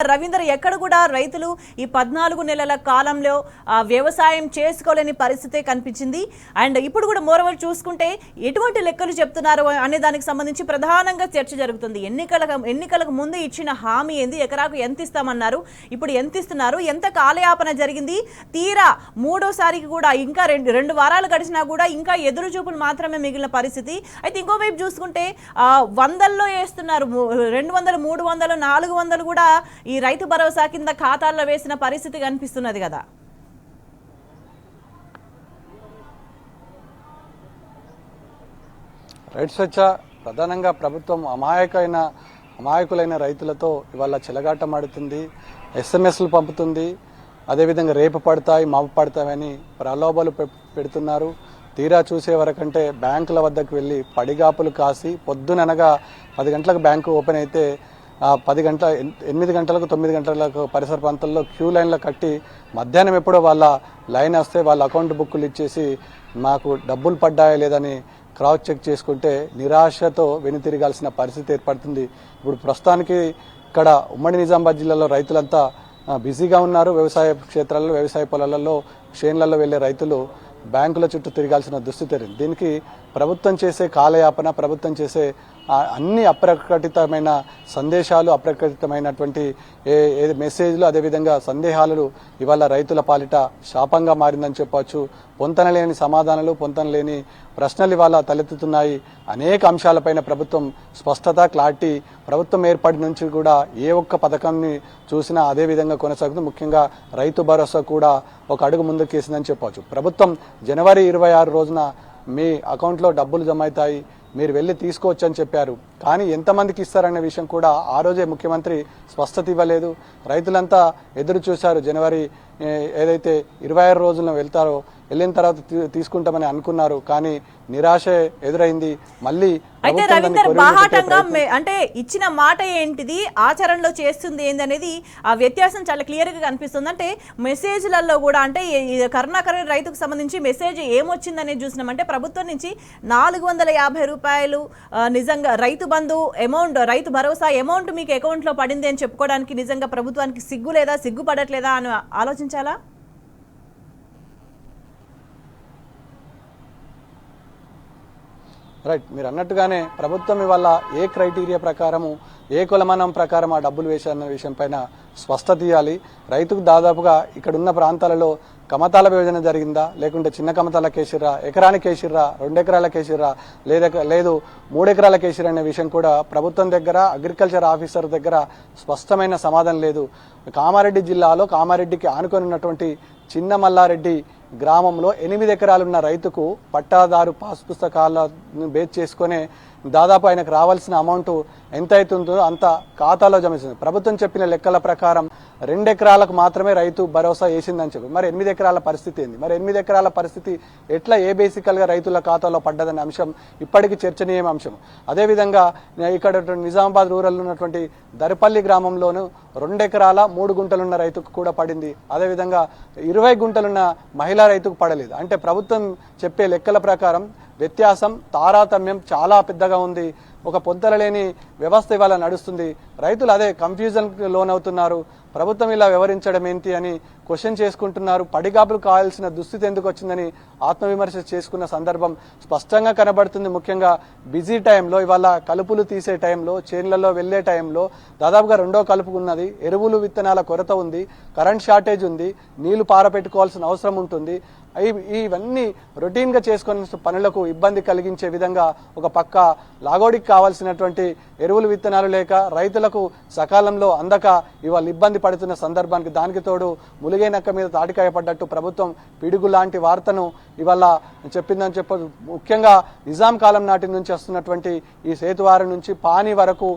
రవీంద్ర ఎక్కడ కూడా రైతులు ఈ 14 నెలల కాలంలో వ్యవసాయం చేసుకోలేని పరిస్థితే కనిపించింది. అండ్ ఇప్పుడు కూడా మోరవర్ చూసుకుంటే ఎటువంటి లెక్కలు చెప్తున్నారు అనే దానికి సంబంధించి ప్రధానంగా చర్చ జరుగుతుంది. ఎన్నికలకు ముందు ఇచ్చిన హామీ ఏంది, ఎకరాకు ఎంత ఇస్తామన్నారు, ఇప్పుడు ఎంత ఇస్తున్నారు, ఎంత కాలయాపన జరిగింది, తీరా మూడోసారికి కూడా ఇంకా రెండు వారాలు గడిచినా కూడా ఇంకా ఎదురు చూపులు మాత్రమే మిగిలిన పరిస్థితి. అయితే ఇంకోవైపు చూసుకుంటే వందల్లో వేస్తున్నారు, 200, 300, 400 కూడా ఈ రైతు భరోసా కింద ఖాతాల్లో వేసిన పరిస్థితి కనిపిస్తున్నది కదా. రైతు స్వేచ్ఛ ప్రధానంగా ప్రభుత్వం అమాయకులైన రైతులతో ఇవాళ చెలగాటమాడుతుంది, ఎస్ఎంఎస్లు పంపుతుంది. అదేవిధంగా రేపు పడతాయి మాపు పడతాయని ప్రలోభాలు పెడుతున్నారు. తీరా చూసే వరకంటే బ్యాంకుల వద్దకు వెళ్ళి పడిగాపులు కాసి పొద్దుననగా 10 గంటలకు బ్యాంకు ఓపెన్ అయితే 8 గంటలకు 9 గంటలకు పరిసర ప్రాంతాల్లో క్యూ లైన్లో కట్టి మధ్యాహ్నం ఎప్పుడో వాళ్ళ లైన్ వస్తే వాళ్ళ అకౌంట్ బుక్కులు ఇచ్చేసి మాకు డబ్బులు పడ్డాయా లేదని క్రాస్ చెక్ చేసుకుంటే నిరాశతో వెనుతిరగాల్సిన పరిస్థితి ఏర్పడుతుంది. ఇప్పుడు ప్రస్తుతానికి ఇక్కడ ఉమ్మడి నిజామాబాద్ జిల్లాలో రైతులంతా బిజీగా ఉన్నారు. వ్యవసాయ క్షేత్రాల్లో, వ్యవసాయ పొలాలలో, చేన్లలో వెళ్లే రైతులు బ్యాంకుల చుట్టూ తిరగాల్సిన దుస్థితి. దీనికి ప్రభుత్వం చేసే కాలయాపన, ప్రభుత్వం చేసే అన్ని అప్రకటితమైన సందేశాలు, అప్రకటితమైనటువంటి మెసేజ్లు, అదేవిధంగా సందేహాలు ఇవాళ రైతుల పాలిట శాపంగా మారిందని చెప్పవచ్చు. పొంతనలేని సమాధానాలు, పొంతనలేని ప్రశ్నలు ఇవాళ తలెత్తుతున్నాయి. అనేక అంశాలపైన ప్రభుత్వం స్పష్టత, క్లారిటీ ప్రభుత్వం ఏర్పడి నుంచి కూడా ఏ ఒక్క పథకాన్ని చూసినా అదేవిధంగా కొనసాగుతుంది. ముఖ్యంగా రైతు భరోసా కూడా ఒక అడుగు ముందుకేసిందని చెప్పవచ్చు. ప్రభుత్వం జనవరి 26 రోజున మీ అకౌంట్లో డబ్బులు జమ అవుతాయి, మీరు వెళ్ళి తీసుకోవచ్చు అని చెప్పారు. కానీ ఎంతమందికి ఇస్తారనే విషయం కూడా ఆ రోజే ముఖ్యమంత్రి స్పష్టత ఇవ్వలేదు. రైతులంతా ఎదురు చూశారు. జనవరి ఏదైతే 26 రోజుల్లో వెళ్తారో వెళ్ళిన తర్వాత తీసుకుంటామని అనుకున్నారు. కానీ నిరాశ ఎదురైంది. మళ్ళీ అయితే రవీందర్ బాహాటంగా అంటే ఇచ్చిన మాట ఏంటిది, ఆచరణలో చేస్తుంది ఏంది అనేది ఆ వ్యత్యాసం చాలా క్లియర్ గా కనిపిస్తుంది. అంటే మెసేజ్లలో కూడా అంటే కరుణాకర్ రైతుకు సంబంధించి మెసేజ్ ఏమొచ్చిందనేది చూసినామంటే ప్రభుత్వం నుంచి 450 రూపాయలు నిజంగా రైతు బంధు అమౌంట్, రైతు భరోసా అమౌంట్ మీకు అకౌంట్లో పడింది అని చెప్పుకోవడానికి నిజంగా ప్రభుత్వానికి సిగ్గు లేదా, సిగ్గుపడట్లేదా అని ఆలోచించాలా? రైట్, మీరు అన్నట్టుగానే ప్రభుత్వం ఇవాళ ఏ క్రైటీరియా ప్రకారము, ఏ కొలమానం ప్రకారం ఆ డబ్బులు వేశారన్న విషయం పైన స్పష్టత ఇవ్వాలి. రైతుకు దాదాపుగా ఇక్కడున్న ప్రాంతాలలో కమతాల విభజన జరిగిందా, లేకుంటే చిన్న కమతాలకు వేసిర్రా, ఎకరానికి వేసిర్రా, 2 ఎకరాలకు వేసిర్రా, లేదు 3 ఎకరాలకు వేసిర్రా అనే విషయం కూడా ప్రభుత్వం దగ్గర, అగ్రికల్చర్ ఆఫీసర్ దగ్గర స్పష్టమైన సమాధానం లేదు. కామారెడ్డి జిల్లాలో కామారెడ్డికి ఆనుకొని ఉన్నటువంటి చిన్న మల్లారెడ్డి గ్రామంలో 8 ఎకరాలున్న రైతుకు పట్టాదారు పాస్ పుస్తకాలను బేస్ చేసుకునే దాదాపు ఆయనకు రావాల్సిన అమౌంట్ ఎంత అవుతుందో అంత ఖాతాలో జమ చేసింది. ప్రభుత్వం చెప్పిన లెక్కల ప్రకారం 2 ఎకరాలకు మాత్రమే రైతు భరోసా వేసిందని చెప్పి మరి 8 ఎకరాల పరిస్థితి ఏంది? మరి 8 ఎకరాల పరిస్థితి ఎట్లా, ఏ బేసికల్గా రైతుల ఖాతాలో పడ్డదనే అంశం ఇప్పటికీ చర్చనీయ అంశం. అదేవిధంగా ఇక్కడ నిజామాబాద్ రూరల్ ఉన్నటువంటి దరిపల్లి గ్రామంలోనూ 2 ఎకరాల 3 గుంటలున్న రైతుకు కూడా పడింది. అదేవిధంగా 20 గుంటలున్న మహిళా రైతుకు పడలేదు. అంటే ప్రభుత్వం చెప్పే లెక్కల ప్రకారం వ్యత్యాసం, తారతమ్యం చాలా పెద్దగా ఉంది. ఒక పొంతలలేని వ్యవస్థ ఇవాళ నడుస్తుంది. రైతులు అదే కన్ఫ్యూజన్కి లోనవుతున్నారు. ప్రభుత్వం ఇలా వివరించడం ఏంటి అని క్వశ్చన్ చేసుకుంటున్నారు. పడిగాపులు కావాల్సిన దుస్థితి ఎందుకు వచ్చిందని ఆత్మవిమర్శ చేసుకున్న సందర్భం స్పష్టంగా కనబడుతుంది. ముఖ్యంగా బిజీ టైంలో, ఇవాళ కలుపులు తీసే టైంలో, చేన్లలో వెళ్లే టైంలో దాదాపుగా 2వ కలుపు ఉన్నది, ఎరువులు విత్తనాల కొరత ఉంది, కరెంట్ షార్టేజ్ ఉంది, నీళ్లు పారపెట్టుకోవాల్సిన అవసరం ఉంటుంది. ఇవన్నీ రొటీన్గా చేసుకునే పనులకు ఇబ్బంది కలిగించే విధంగా ఒక పక్క లాగోడికి కావాల్సినటువంటి ఎరువులు విత్తనాలు లేక రైతులకు సకాలంలో అందక ఇవాళ ఇబ్బంది పడుతున్న సందర్భానికి దానికి తోడు ములిగే నక్క మీద తాటికాయ పడ్డట్టు ప్రభుత్వం పిడుగు లాంటి వార్తను ఇవాళ చెప్పిందని చెప్పదు. ముఖ్యంగా నిజాం కాలం నాటి నుంచి వస్తున్నటువంటి ఈ సేతువారి నుంచి పానీ వరకు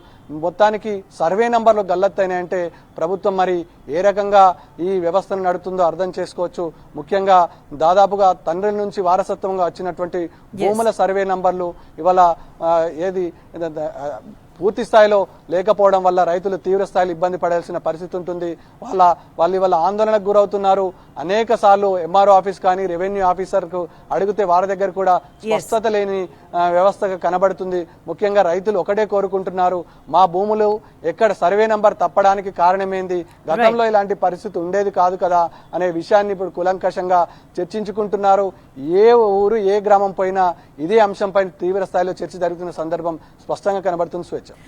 మొత్తానికి సర్వే నంబర్లు గల్లత్తైనాయంటే ప్రభుత్వం మరి ఏ రకంగా ఈ వ్యవస్థను నడుతుందో అర్థం చేసుకోవచ్చు. ముఖ్యంగా దాదాపుగా తండ్రి నుంచి వారసత్వంగా వచ్చినటువంటి భూముల సర్వే నంబర్లు ఇవాళ ఏది పూర్తి స్థాయిలో లేకపోవడం వల్ల రైతులు తీవ్ర స్థాయిలో ఇబ్బంది పడాల్సిన పరిస్థితి ఉంటుంది. వాళ్ళు ఇవాళ ఆందోళనకు గురవుతున్నారు. అనేక సార్లు ఎంఆర్ఓ ఆఫీస్ కానీ రెవెన్యూ ఆఫీసర్కు అడిగితే వారి దగ్గర కూడా స్పష్టత లేని వ్యవస్థగా కనబడుతుంది. ముఖ్యంగా రైతులు ఒకటే కోరుకుంటున్నారు, మా భూములు ఎక్కడ సర్వే నంబర్ తప్పడానికి కారణమేంది, గతంలో ఇలాంటి పరిస్థితి ఉండేది కాదు కదా అనే విషయాన్ని ఇప్పుడు కులంకషంగా చర్చించుకుంటున్నారు. ఏ ఊరు ఏ గ్రామం పోయినా ఇదే అంశంపై తీవ్ర స్థాయిలో చర్చ జరుగుతున్న సందర్భం స్పష్టంగా కనబడుతుంది. స్వేచ్ఛ.